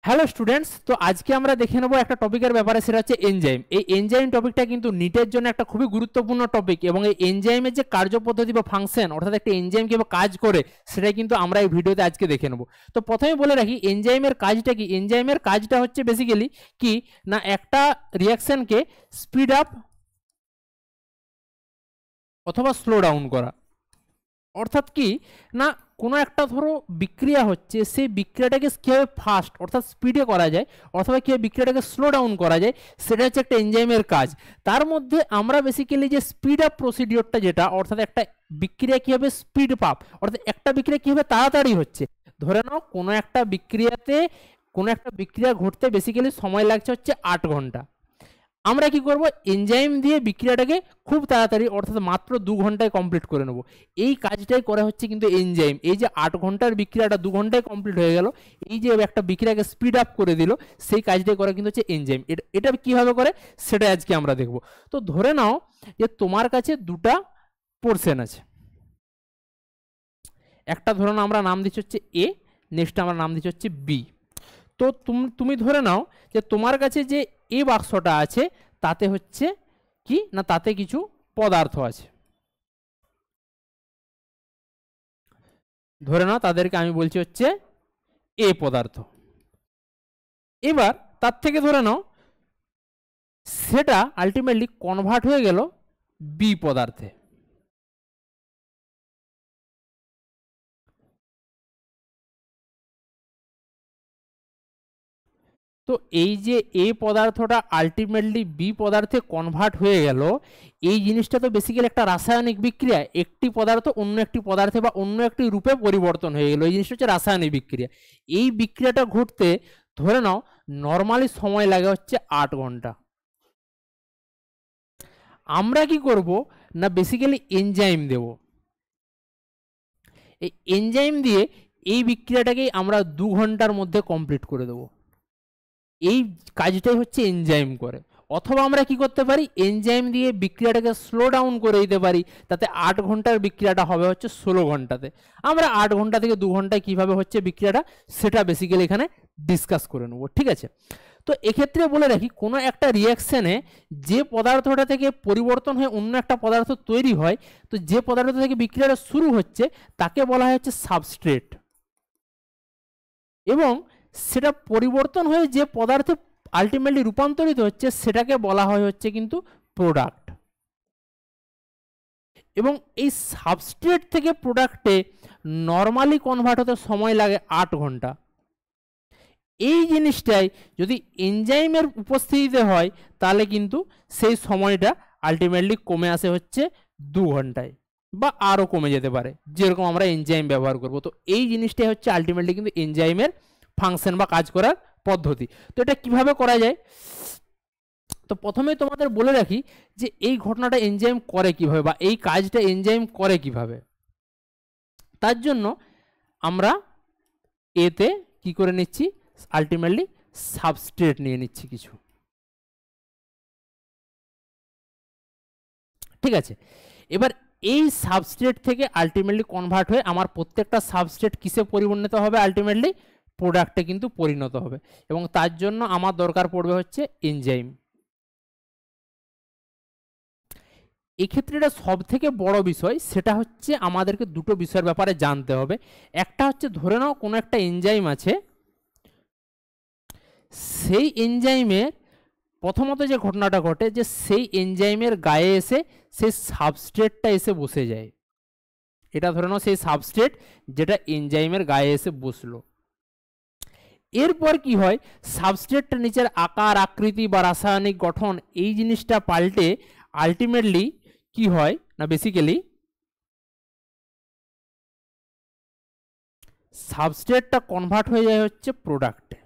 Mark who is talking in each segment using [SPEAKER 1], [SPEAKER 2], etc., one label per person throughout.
[SPEAKER 1] Hello students, তো আজকে আমরা দেখে নেব একটা টপিকের ব্যাপারে, সেটা হচ্ছে এনজাইম। এই এনজাইম টপিকটা কিন্তু নিটের জন্য একটা খুবই গুরুত্বপূর্ণ টপিক, এবং এই এনজাইমের যে কার্যপদ্ধতি বা ফাংশন, অর্থাৎ একটা এনজাইম কিভাবে কাজ করে, সেটাই কিন্তু আমরা এই ভিডিওতে আজকে দেখে নেব। তো প্রথমে বলে রাখি এনজাইমের কাজটা কি। এনজাইমের কাজটা হচ্ছে বেসিক্যালি কি না, একটা রিয়াকশনকে স্পিড আপ অথবা স্লো ডাউন করা। অর্থাৎ কি না, কোনো একটা ধরো বিক্রিয়া হচ্ছে, সেই বিক্রিয়াটাকে কীভাবে ফাস্ট অর্থাৎ স্পিডে করা যায়, অথবা কীভাবে বিক্রিয়াটাকে স্লো ডাউন করা যায়, সেটা হচ্ছে একটা এনজাইমের কাজ। তার মধ্যে আমরা বেসিক্যালি যে স্পিড আপ প্রসিডিওরটা, যেটা অর্থাৎ একটা বিক্রিয়া কীভাবে স্পিড আপ, অর্থাৎ একটা বিক্রিয়া কীভাবে তাড়াতাড়ি হচ্ছে। ধরে নাও কোনো একটা বিক্রিয়া ঘটতে বেসিক্যালি সময় লাগছে হচ্ছে 8 ঘন্টা। আমরা কি করব, এনজাইম দিয়ে বিক্রিয়াটাকে খুব তাড়াতাড়ি অর্থাৎ মাত্র 2 ঘন্টায় কমপ্লিট করে নেব। এই কাজটাই করা হচ্ছে কিন্তু এনজাইম। এই যে 8 ঘন্টার বিক্রিয়াটা 2 ঘন্টায় কমপ্লিট হয়ে গেল, এই যে একটা বিক্রিয়াকে স্পিড আপ করে দিল, সেই কাজটাই করা কিন্তু হচ্ছে এনজাইম। এটা কিভাবে করে সেটা আজকে আমরা দেখব। তো ধরে নাও যে তোমার কাছে দুটা পোরশন আছে। একটা ধরে নাও আমরা নাম দিচ্ছি হচ্ছে এ, নেক্সট আমরা নাম দিচ্ছি হচ্ছে বি। তো তুমি ধরে নাও যে তোমার কাছে যে এ বাক্সটা আছে, তাতে হচ্ছে কি না, তাতে কিছু পদার্থ আছে। ধরে নাও তাদেরকে আমি বলছি হচ্ছে এ পদার্থ। এবার তার থেকে ধরে নাও সেটা আলটিমেটলি কনভার্ট হয়ে গেল বি পদার্থে। তো এই যে এ পদার্থটা আলটিমেটলি বি পদার্থে কনভার্ট হয়ে গেল, এই জিনিসটা তো বেসিক্যালি একটা রাসায়নিক বিক্রিয়া। একটি পদার্থ অন্য একটি পদার্থে বা অন্য একটি রূপে পরিবর্তন হয়ে গেল, এই জিনিসটা হচ্ছে রাসায়নিক বিক্রিয়া। এই বিক্রিয়াটা ঘটতে ধরে নাও নর্মালি সময় লাগে হচ্ছে 8 ঘন্টা। আমরা কি করব না, বেসিক্যালি এনজাইম দেব। এই এনজাইম দিয়ে এই বিক্রিয়াটাকেই আমরা 2 ঘন্টার মধ্যে কমপ্লিট করে দেবো। এই কাজটাই হচ্ছে এনজাইম করে। অথবা আমরা কি করতে পারি, এনজাইম দিয়ে বিক্রিয়াটাকে স্লো ডাউন করে দিতে পারি, তাতে 8 ঘন্টার বিক্রিয়াটা হবে হচ্ছে 16 ঘন্টাতে। আমরা 8 ঘন্টা থেকে 2 ঘন্টায় কিভাবে হচ্ছে বিক্রিয়াটা, সেটা বেসিক্যালি এখানে ডিসকাস করে নেব। ঠিক আছে, তো এক্ষেত্রে বলে রাখি কোনো একটা রিয়াকশনে যে পদার্থটা থেকে পরিবর্তন হয়ে অন্য একটা পদার্থ তৈরি হয়, তো যে পদার্থ থেকে বিক্রিয়াটা শুরু হচ্ছে তাকে বলা হয় হচ্ছে সাবস্ট্রেট, এবং সেটা পরিবর্তন হয়ে যে পদার্থে আলটিমেটলি রূপান্তরিত হচ্ছে সেটাকে বলা হয় হচ্ছে কিন্তু প্রোডাক্ট। এবং এই সাবস্ট্রেট থেকে প্রোডাক্টে নর্মালি কনভার্ট হতে সময় লাগে 8 ঘন্টা। এই জিনিসটাই যদি এনজাইমের উপস্থিতিতে হয়, তাহলে কিন্তু সেই সময়টা আলটিমেটলি কমে আসে হচ্ছে 2 ঘন্টায়, বা আরও কমে যেতে পারে, যেরকম আমরা এনজাইম ব্যবহার করব। তো এই জিনিসটাই হচ্ছে আলটিমেটলি কিন্তু এনজাইমের ফাংশন বা কাজ করার পদ্ধতি। তো এটা কিভাবে করা যায়, তো প্রথমে তোমাদের বলে রাখি যে এই ঘটনাটা এনজাইম করে কিভাবে, বা এই কাজটা এনজাইম করে কিভাবে। তার জন্য আমরা এতে কি করে নিচ্ছি, আলটিমেটলি সাবস্ট্রেট নিয়ে নিচ্ছি কিছু। ঠিক আছে, এবার এই সাবস্ট্রেট থেকে আলটিমেটলি কনভার্ট হয়ে আমার প্রত্যেকটা সাবস্ট্রেট কিসে পরিণত হবে, আলটিমেটলি প্রোডাক্টে কিন্তু পরিণত হবে। এবং তার জন্য আমার দরকার পড়বে হচ্ছে এনজাইম। এক্ষেত্রে এটা সব থেকে বড় বিষয়, সেটা হচ্ছে আমাদেরকে দুটো বিষয়ের ব্যাপারে জানতে হবে। একটা হচ্ছে ধরে নাও কোনো একটা এনজাইম আছে, সেই এনজাইমের প্রথমত যে ঘটনাটা ঘটে, যে সেই এনজাইমের গায়ে এসে সেই সাবস্ট্রেটটা এসে বসে যায়। এটা ধরে নাও সেই সাবস্ট্রেট যেটা এনজাইমের গায়ে এসে বসলো। এরপর কি হয়, সাবস্ট্রেটটা নিচের আকার আকৃতি বা রাসায়নিক গঠন এই জিনিসটা পাল্টে আলটিমেটলি কি হয় না, বেসিক্যালি সাবস্ট্রেটটা কনভার্ট হয়ে যায় হচ্ছে প্রোডাক্টে।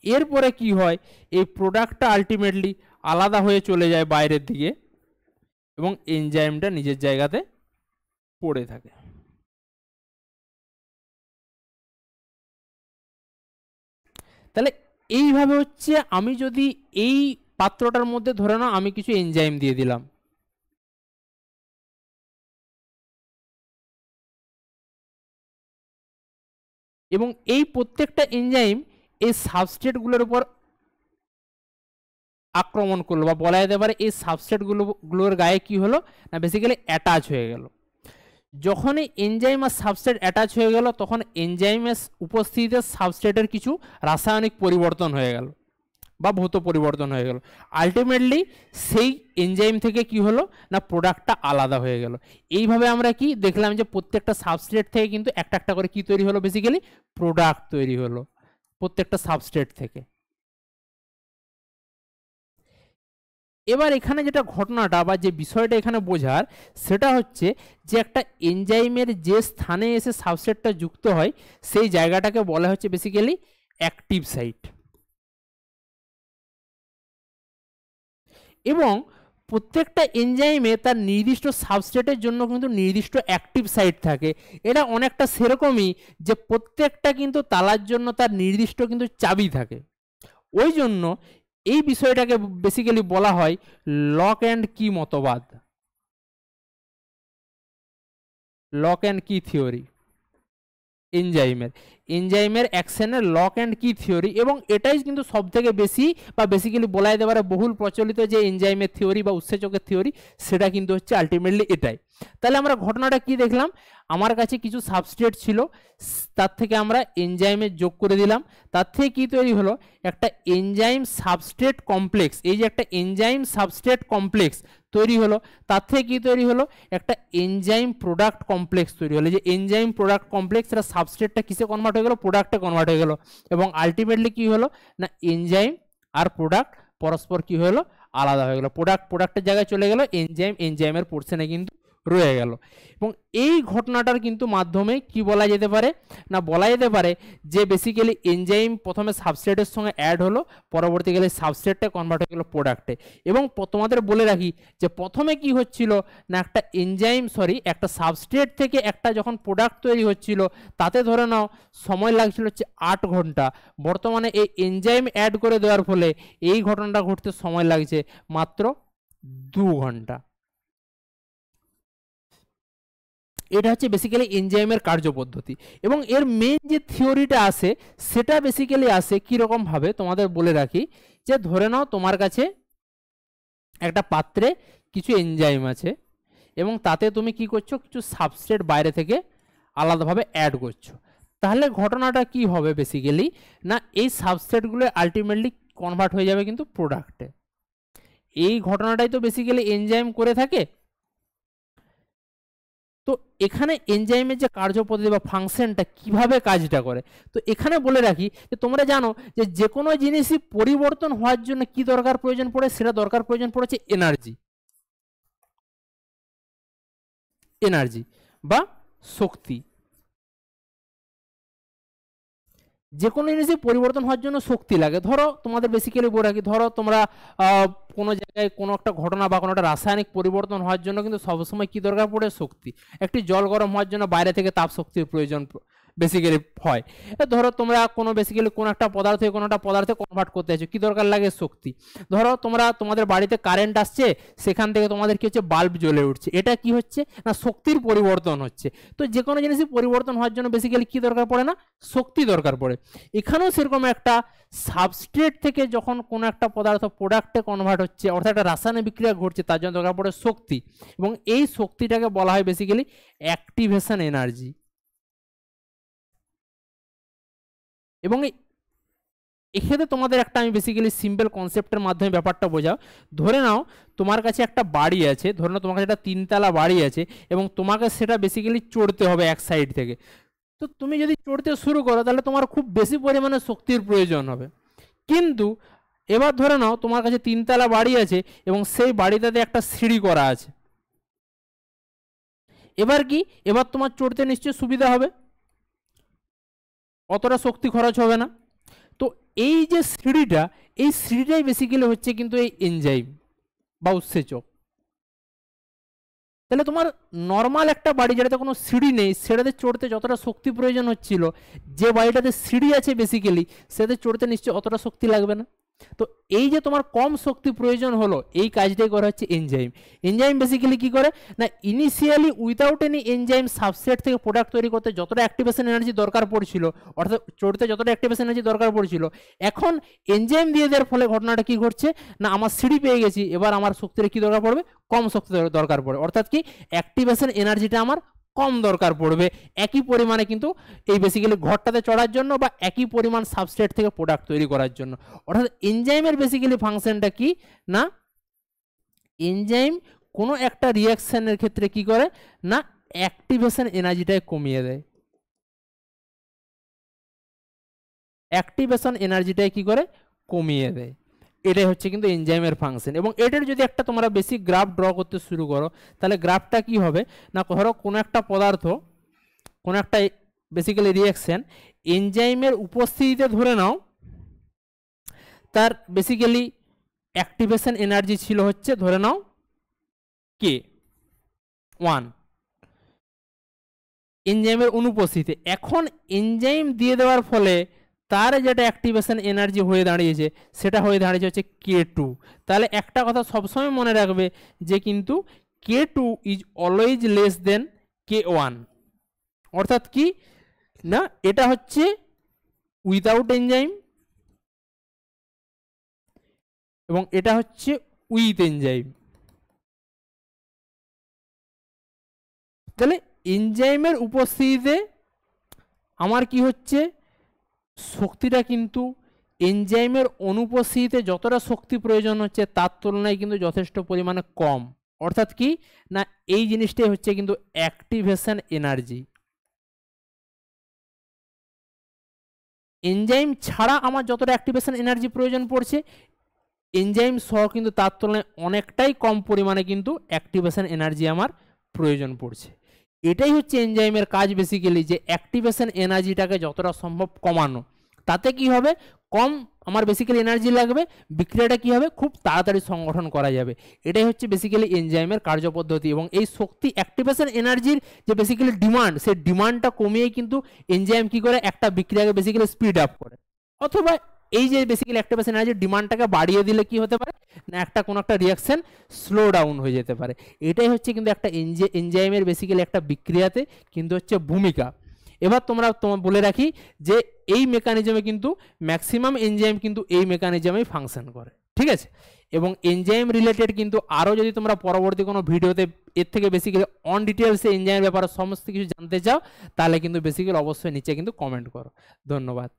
[SPEAKER 1] এরপরে কি হয়, এই প্রোডাক্টটা আলটিমেটলি আলাদা হয়ে চলে যায় বাইরের দিকে, এবং এনজাইমটা নিজের জায়গাতে পড়ে থাকে। তাহলে এইভাবে হচ্ছে, আমি যদি এই পাত্রটার মধ্যে ধরে নাও আমি কিছু এনজাইম দিয়ে দিলাম, এবং এই প্রত্যেকটা এনজাইম এই সাবস্ট্রেটগুলোর উপর আক্রমণ করলো, বা বলা যেতে পারে এই সাবস্ট্রেটগুলোর গায়ে কি হলো না বেসিক্যালি অ্যাটাচ হয়ে গেল। যখনই এনজাইম আর সাবস্ট্রেট অ্যাটাচ হয়ে গেল তখন এনজাইমের উপস্থিতিতে সাবস্ট্রেটের কিছু রাসায়নিক পরিবর্তন হয়ে গেল বা ভৌত পরিবর্তন হয়ে গেল। আলটিমেটলি সেই এনজাইম থেকে কি হলো না প্রোডাক্টটা আলাদা হয়ে গেল। এইভাবে আমরা কি দেখলাম যে প্রত্যেকটা সাবস্ট্রেট থেকে কিন্তু একটা একটা করে কি তৈরি হলো, বেসিক্যালি প্রোডাক্ট তৈরি হলো প্রত্যেকটা সাবস্ট্রেট থেকে। এবার এখানে যেটা ঘটনাটা বা যে বিষয়টা এখানে বোঝার সেটা হচ্ছে যে একটা এনজাইমের যে স্থানে এসে সাবস্ট্রেটটা যুক্ত হয় সেই জায়গাটাকে বলা হচ্ছে বেসিক্যালি অ্যাক্টিভ সাইট। এবং প্রত্যেকটা এনজাইমে তার নির্দিষ্ট সাবস্ট্রেটের জন্য কিন্তু নির্দিষ্ট অ্যাক্টিভ সাইট থাকে। এটা অনেকটা সেরকমই যে প্রত্যেকটা কিন্তু তালার জন্য তার নির্দিষ্ট কিন্তু চাবি থাকে। ওই জন্য এই বিষয়টাকে বেসিক্যালি বলা হয় লক অ্যান্ড কি মতবাদ, লক অ্যান্ড কি থিওরি। এনজাইমের অ্যাকশনের লক অ্যান্ড কি থিওরি, এবং এটাই কিন্তু সব থেকে বেশি বা বেসিক্যালি বলা যেতে পারে বহুল প্রচলিত যে এনজাইমের থিওরি বা উৎসেচকের থিওরি, সেটা কিন্তু হচ্ছে আলটিমেটলি এটাই। তাহলে আমরা ঘটনাটা কি দেখলাম, আমার কাছে কিছু সাবস্ট্রেট ছিল, তার থেকে আমরা এনজাইমে যোগ করে দিলাম, তার থেকে কি তৈরি হলো একটা এনজাইম সাবস্ট্রেট কমপ্লেক্স। এই যে একটা এনজাইম সাবস্ট্রেট কমপ্লেক্স তৈরি হলো, তার থেকে কি তৈরি হলো একটা এনজাইম প্রোডাক্ট কমপ্লেক্স তৈরি হলো। যে এনজাইম প্রোডাক্ট কমপ্লেক্স এটা সাবস্ট্রেটটা কিসে কনভার্ট হয়ে গেল, প্রোডাক্টে কনভার্ট হয়ে গেল। এবং আলটিমেটলি কি হলো না এনজাইম আর প্রোডাক্ট পরস্পর কি হলো আলাদা হয়ে গেল। প্রোডাক্টের জায়গায় চলে গেল, এনজাইমের পোর্শনে কিন্তু রয়ে গেল। এবং এই ঘটনাটার কিন্তু মাধ্যমে কি বলা যেতে পারে না বলা যেতে পারে যে বেসিক্যালি এনজাইম প্রথমে সাবস্ট্রেটের সঙ্গে অ্যাড হলো, পরবর্তীকালে সাবস্ট্রেটটা কনভার্ট হয়ে গেল প্রোডাক্টে। এবং তোমাদের বলে রাখি যে প্রথমে কি হচ্ছিল না একটা একটা সাবস্ট্রেট থেকে একটা যখন প্রোডাক্ট তৈরি হচ্ছিল তাতে ধরে নাও সময় লাগছিল হচ্ছে 8 ঘন্টা। বর্তমানে এই এনজাইম অ্যাড করে দেওয়ার ফলে এই ঘটনাটা ঘটতে সময় লাগছে মাত্র 2 ঘন্টা। এটা হচ্ছে বেসিক্যালি এনজাইমের কার্যপদ্ধতি। এবং এর মেন যে থিওরিটা আসে সেটা বেসিক্যালি আসে কীরকম ভাবে তোমাদের বলে রাখি, যে ধরে নাও তোমার কাছে একটা পাত্রে কিছু এনজাইম আছে এবং তাতে তুমি কি করছো কিছু সাবস্ট্রেট বাইরে থেকে আলাদাভাবে অ্যাড করছো। তাহলে ঘটনাটা কি হবে বেসিক্যালি না এই সাবস্ট্রেটগুলো আলটিমেটলি কনভার্ট হয়ে যাবে কিন্তু প্রোডাক্টে। এই ঘটনাটাই তো বেসিক্যালি এনজাইম করে থাকে। তো এখানে এনজাইমের যে কার্যপদ্ধতি বা ফাংশনটা কিভাবে কাজটা করে, তো এখানে বলে রাখি যে তোমরা জানো যে কোনো জিনিসই পরিবর্তন হওয়ার জন্য কি দরকার প্রয়োজন পড়ে, সেটা দরকার প্রয়োজন পড়েছে এনার্জি বা শক্তি। যে কোনো জিনিসই পরিবর্তন হওয়ার জন্য শক্তি লাগে। ধরো তোমাদের বেসিক্যালি বলে রাখি, ধরো তোমরা কোনো জায়গায় কোনো একটা ঘটনা বা কোনো একটা রাসায়নিক পরিবর্তন হওয়ার জন্য কিন্তু সবসময় কি দরকার পড়ে শক্তি। একটি জল গরম হওয়ার জন্য বাইরে থেকে তাপ শক্তির প্রয়োজন বেসিক্যালি হয়। ধরো তোমরা কোনো বেসিক্যালি কোনো একটা পদার্থে কোনো একটা পদার্থে কনভার্ট করতে চাইছো, কি দরকার লাগে শক্তি। ধরো তোমাদের বাড়িতে কারেন্ট আসছে, সেখান থেকে তোমাদের কি হচ্ছে বাল্ব জ্বলে উঠছে, এটা কি হচ্ছে না শক্তির পরিবর্তন হচ্ছে। তো যে কোনো জিনিসই পরিবর্তন হওয়ার জন্য বেসিক্যালি কি দরকার পড়ে না শক্তি দরকার পড়ে। এখানেও সেরকম একটা সাবস্ট্রেট থেকে যখন কোনো একটা পদার্থ প্রোডাক্টে কনভার্ট হচ্ছে অর্থাৎ একটা রাসায়নিক বিক্রিয়া ঘটছে তার জন্য দরকার পড়ে শক্তি, এবং এই শক্তিটাকে বলা হয় বেসিক্যালি অ্যাক্টিভেশন এনার্জি। এবং এক্ষেত্রে তোমাদের একটা আমি বেসিক্যালি সিম্পল কনসেপ্টের মাধ্যমে ব্যাপারটা বোঝাও। ধরে নাও তোমার কাছে একটা বাড়ি আছে, ধরে নাও তোমার কাছে একটা 3 তলা বাড়ি আছে এবং তোমাকে সেটা বেসিক্যালি চড়তে হবে এক সাইড থেকে। তো তুমি যদি চড়তে শুরু করো তাহলে তোমার খুব বেশি পরিমাণে শক্তির প্রয়োজন হবে। কিন্তু এবার ধরে নাও তোমার কাছে 3 তলা বাড়ি আছে এবং সেই বাড়িটাতে একটা সিঁড়ি করা আছে। এবার তোমার চড়তে নিশ্চয়ই সুবিধা হবে, অতটা শক্তি খরচ হবে না। তো এই যে সিঁড়িটাই বেসিক্যালি হচ্ছে কিন্তু এই এনজাইম বা উৎসেচক। তাহলে তোমার নর্মাল একটা বাড়ি যেটাতে কোনো সিঁড়ি নেই সেটাতে চড়তে যতটা শক্তি প্রয়োজন হচ্ছিল, যে বাড়িটাতে সিঁড়ি আছে বেসিক্যালি সেটাতে চড়তে নিশ্চয়ই অতটা শক্তি লাগবে না। তো এই যে তোমার কম শক্তি প্রয়োজন হলো, এই কাজটাই করা হচ্ছে এনজাইম। এনজাইম বেসিক্যালি কি করে না, initially without any enzyme substrate থেকে প্রোডাক্ট তৈরি করতে যতটা অ্যাক্টিভেশন এনার্জি দরকার পড়ছিল, অর্থাৎ চড়তে যতটা অ্যাক্টিভেশন এনার্জি দরকার পড়ছিল, এখন এনজাইম দিয়ে দেওয়ার ফলে ঘটনাটা কি ঘটছে না, আমার সিঁড়ি পেয়ে গেছি, এবার আমার শক্তির কি দরকার পড়বে, কম শক্তি দরকার পড়ে, অর্থাৎ কি অ্যাক্টিভেশন এনার্জিটা আমার কম দরকার পড়বে একই পরিমাণে কিন্তু এই বেসিক্যালি ঘরটাতে চড়ার জন্য বা একই পরিমাণ সাবস্ট্রেট থেকে প্রোডাক্ট তৈরি করার জন্য। অর্থাৎ এনজাইমের বেসিক্যালি ফাংশনটা কি না, এনজাইম কোনো একটা রিয়াকশনের ক্ষেত্রে কি করে না, অ্যাক্টিভেশন এনার্জিটাকে কমিয়ে দেয়, অ্যাক্টিভেশন এনার্জিটাকে কি করে কমিয়ে দেয়। এটাই হচ্ছে কিন্তু এনজাইমের ফাংশন। এবং এটার যদি একটা তোমরা বেসিক গ্রাফ ড্র করতে শুরু করো, তাহলে গ্রাফটা কি হবে না, ধরো কোনো একটা পদার্থ, কোনো একটা বেসিক্যালি রিয়াকশন এনজাইমের উপস্থিতিতে ধরে নাও তার বেসিক্যালি অ্যাক্টিভেশন এনার্জি ছিল হচ্ছে ধরে নাও কে 1 এনজাইমের অনুপস্থিতিতে। এখন এনজাইম দিয়ে দেওয়ার ফলে তার যেটা অ্যাক্টিভেশন এনার্জি হয়ে দাঁড়িয়েছে সেটা হয়ে দাঁড়িয়েছে হচ্ছে K2। তাহলে একটা কথা সবসময় মনে রাখবে যে কিন্তু K2 is always less than K1, অর্থাৎ কি না, এটা হচ্ছে উইদাউট এনজাইম এবং এটা হচ্ছে উইথ এনজাইম। তাহলে এনজাইমের উপস্থিতিতে আমার কি হচ্ছে, শক্তিটা কিন্তু এনজাইমের অনুপস্থিতিতে যতটা শক্তি প্রয়োজন হচ্ছে তার তুলনায় কিন্তু যথেষ্ট পরিমাণে কম, অর্থাৎ কি না এই জিনিসটাই হচ্ছে কিন্তু অ্যাক্টিভেশন এনার্জি। এনজাইম ছাড়া আমার যতটা অ্যাক্টিভেশন এনার্জি প্রয়োজন পড়ছে, এনজাইম সহ কিন্তু তার তুলনায় অনেকটাই কম পরিমাণে কিন্তু অ্যাক্টিভেশন এনার্জি আমার প্রয়োজন পড়ছে। এটাই হচ্ছে এনজাইমের কাজ বেসিক্যালি, যে অ্যাক্টিভেশন এনার্জিটাকে যতটা সম্ভব কমানো। তাতে কি হবে, কম আমার বেসিক্যালি এনার্জি লাগবে, বিক্রিয়াটা কি হবে খুব তাড়াতাড়ি সংগঠন করা যাবে। এটাই হচ্ছে বেসিক্যালি এনজাইমের কার্যপদ্ধতি। এবং এই শক্তি অ্যাক্টিভেশন এনার্জির যে বেসিক্যালি ডিমান্ড, সেই ডিমান্ডটা কমিয়ে কিন্তু এনজাইম কি করে একটা বিক্রিয়াকে বেসিক্যালি স্পিড আপ করে, অথবা এই যে বেসিক্যালি অ্যাক্টিভেশন এনার্জির ডিমান্ডটাকে বাড়িয়ে দিলে কি হতে পারে না, একটা কোনো একটা রিয়াকশন স্লো ডাউন হয়ে যেতে পারে। এটাই হচ্ছে কিন্তু একটা এনজাইমের বেসিক্যালি একটা বিক্রিয়াতে কিন্তু হচ্ছে ভূমিকা। এবার তোমার বলে রাখি যে এই মেকানিজমে কিন্তু ম্যাক্সিমাম এনজাইম কিন্তু এই মেকানিজমেই ফাংশন করে, ঠিক আছে। এবং এনজাইম রিলেটেড কিন্তু আরও যদি তোমরা পরবর্তী কোনো ভিডিওতে এর থেকে বেসিক্যালি অন ডিটেলসে এনজাইমের ব্যাপারে সমস্ত কিছু জানতে চাও, তাহলে কিন্তু বেসিক্যালি অবশ্যই নিচে কিন্তু কমেন্ট করো। ধন্যবাদ।